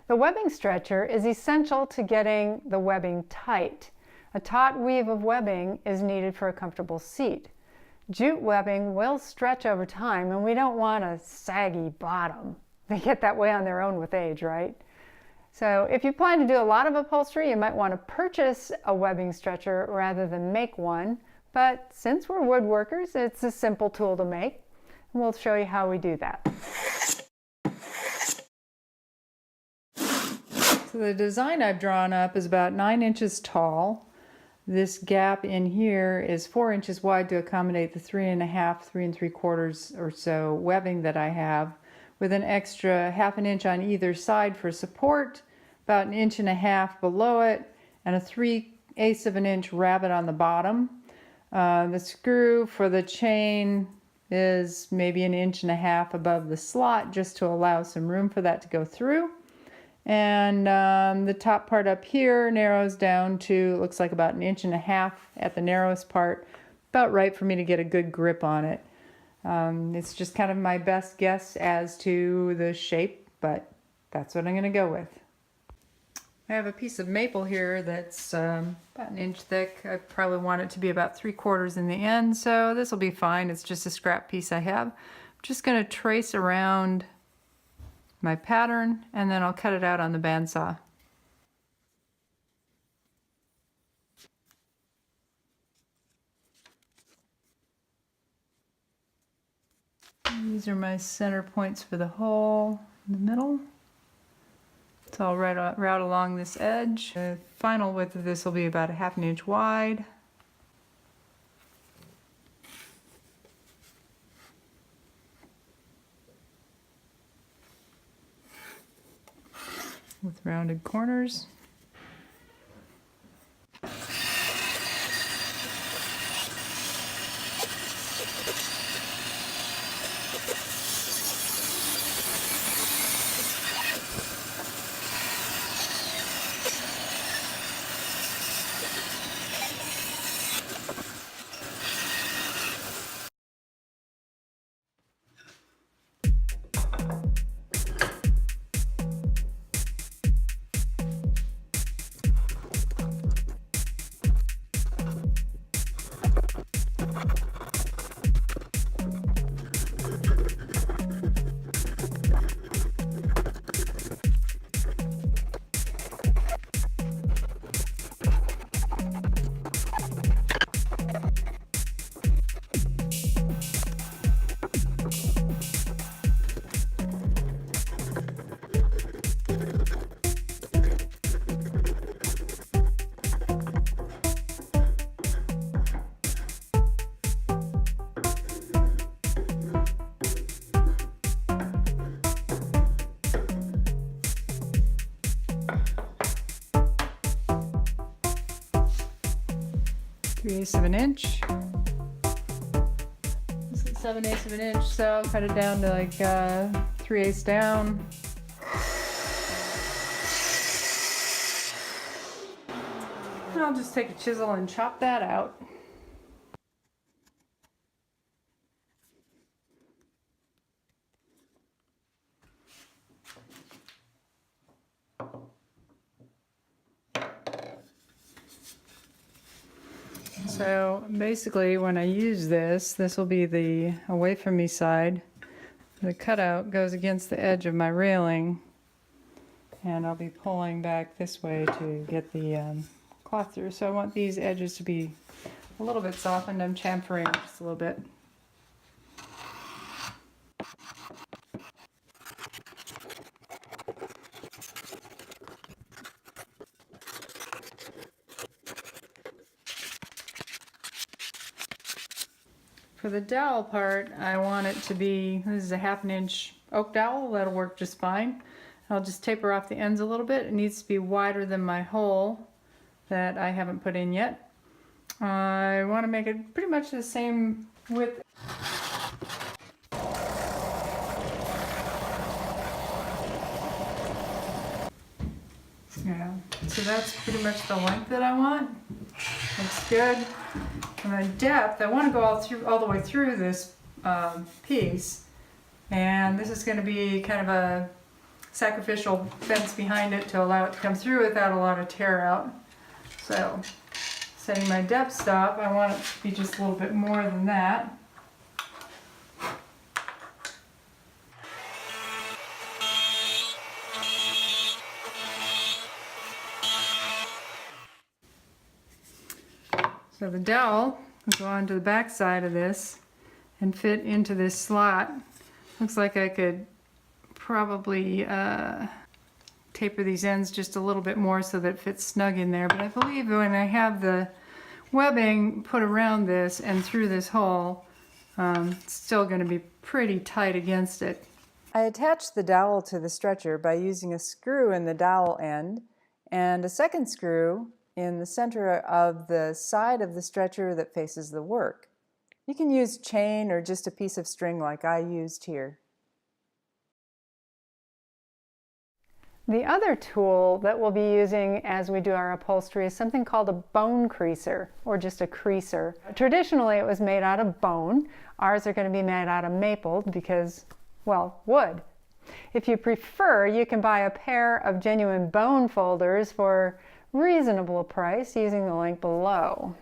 The webbing stretcher is essential to getting the webbing tight. A taut weave of webbing is needed for a comfortable seat. Jute webbing will stretch over time, and we don't want a saggy bottom. They get that way on their own with age, right? So if you plan to do a lot of upholstery, you might want to purchase a webbing stretcher rather than make one. But since we're woodworkers, it's a simple tool to make. And we'll show you how we do that. So the design I've drawn up is about 9 inches tall. This gap in here is 4 inches wide to accommodate the 3.5, 3 3/4 or so webbing that I have, with an extra 1/2 inch on either side for support, about 1.5 inches below it, and a 3/8 of an inch rabbet on the bottom. The screw for the chain is maybe 1.5 inches above the slot, just to allow some room for that to go through. And the top part up here narrows down to, looks like about 1.5 inches at the narrowest part, about right for me to get a good grip on it. It's just kind of my best guess as to the shape, but that's what I'm going to go with. I have a piece of maple here that's about 1 inch thick. I probably want it to be about 3/4 in the end, so this will be fine. It's just a scrap piece I have. I'm just going to trace around my pattern, and then I'll cut it out on the bandsaw. These are my center points for the hole in the middle. So I'll route along this edge. The final width of this will be about 1/2 inch wide. With rounded corners. Three-eighths of an inch. This is 7/8 of an inch, so I'll cut it down to like 3/8 down. And I'll just take a chisel and chop that out. So basically when I use this, this will be the away from me side. The cutout goes against the edge of my railing, and I'll be pulling back this way to get the cloth through. So I want these edges to be a little bit softened. I'm chamfering just a little bit. For the dowel part, I want it to be, this is a 1/2 inch oak dowel, that'll work just fine. I'll just taper off the ends a little bit. It needs to be wider than my hole that I haven't put in yet. I want to make it pretty much the same width. Yeah, so that's pretty much the length that I want. Looks good. And the depth, I want to go all the way through this piece, and this is going to be kind of a sacrificial fence behind it to allow it to come through without a lot of tear out. So, setting my depth stop, I want it to be just a little bit more than that. So the dowel will go onto the back side of this and fit into this slot. Looks like I could probably taper these ends just a little bit more so that it fits snug in there, but I believe when I have the webbing put around this and through this hole, it's still going to be pretty tight against it. I attached the dowel to the stretcher by using a screw in the dowel end and a second screw in the center of the side of the stretcher that faces the work. You can use chain or just a piece of string like I used here. The other tool that we'll be using as we do our upholstery is something called a bone creaser, or just a creaser. Traditionally it was made out of bone. Ours are going to be made out of maple because, well, wood. If you prefer, you can buy a pair of genuine bone folders for reasonable price using the link below.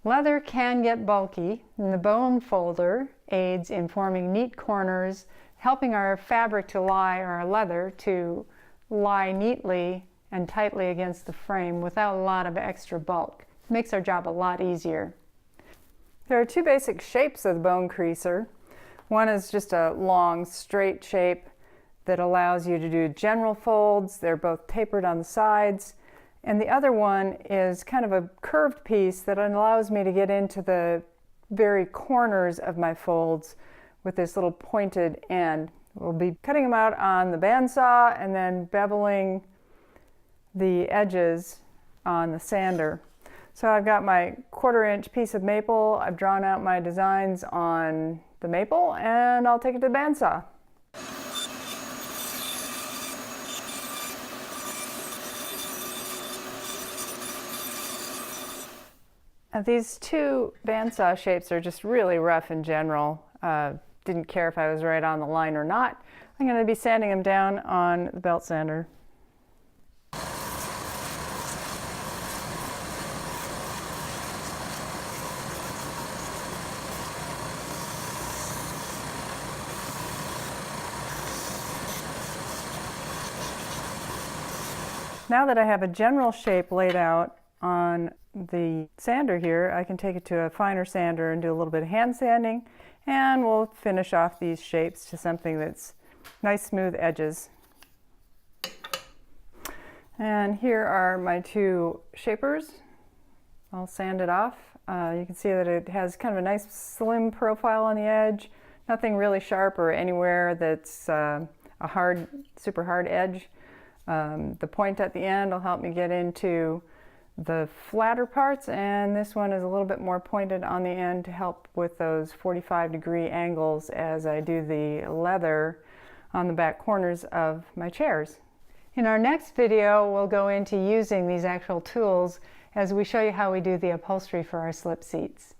Leather can get bulky, and the bone folder aids in forming neat corners, helping our fabric to lie, or our leather to lie neatly and tightly against the frame without a lot of extra bulk. It makes our job a lot easier. There are two basic shapes of the bone creaser. One is just a long straight shape that allows you to do general folds. They're both tapered on the sides. And the other one is kind of a curved piece that allows me to get into the very corners of my folds with this little pointed end. We'll be cutting them out on the bandsaw and then beveling the edges on the sander. So I've got my 1/4 inch piece of maple. I've drawn out my designs on the maple and I'll take it to the bandsaw. These two bandsaw shapes are just really rough in general. Didn't care if I was right on the line or not. I'm going to be sanding them down on the belt sander. Now that I have a general shape laid out on the sander here, I can take it to a finer sander and do a little bit of hand sanding, and we'll finish off these shapes to something that's nice smooth edges. And here are my two shapers. I'll sand it off. You can see that it has kind of a nice slim profile on the edge, nothing really sharp or anywhere that's a super hard edge. The point at the end will help me get into the flatter parts, and this one is a little bit more pointed on the end to help with those 45-degree angles as I do the leather on the back corners of my chairs. In our next video, we'll go into using these actual tools as we show you how we do the upholstery for our slip seats.